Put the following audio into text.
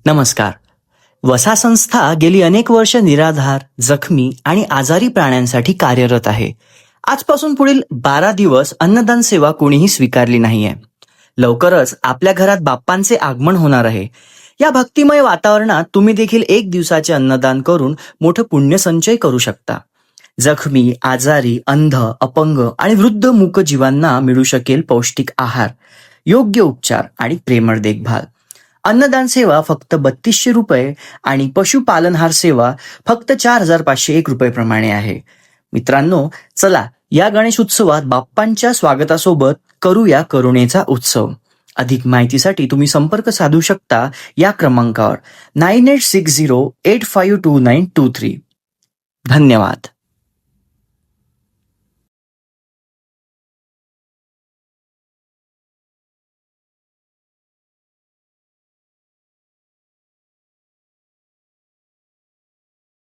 नमस्कार. वसा संस्था गेली अनेक वर्ष निराधार, जखमी आणि आजारी प्राण्यांसाठी कार्यरत आहे. आजपासून पुढील 12 दिवस अन्नदान सेवा कोणीही स्वीकारली नाहीये. लवकरच आपल्या घरात बाप्पांचे आगमन होणार आहे. या भक्तिमय वातावरणात तुम्ही देखील 1 दिवसाचे अन्नदान करून मोठं पुण्यसंचय करू शकता. जखमी, आजारी, अंध, अपंग आणि वृद्ध मूक जीवांना मिळू शकेल पौष्टिक आहार, योग्य उपचार आणि प्रेमळ देखभाल. अन्नदान सेवा फक्त 3200 रुपये आणि पशुपालनहार सेवा फक्त 4501 रुपये प्रमाणे आहे. मित्रांनो, चला या गणेश उत्सवात बाप्पांच्या स्वागतासोबत करूया करुणेचा उत्सव. अधिक माहितीसाठी तुम्ही संपर्क साधू शकता या क्रमांकावर 9860852923. धन्यवाद.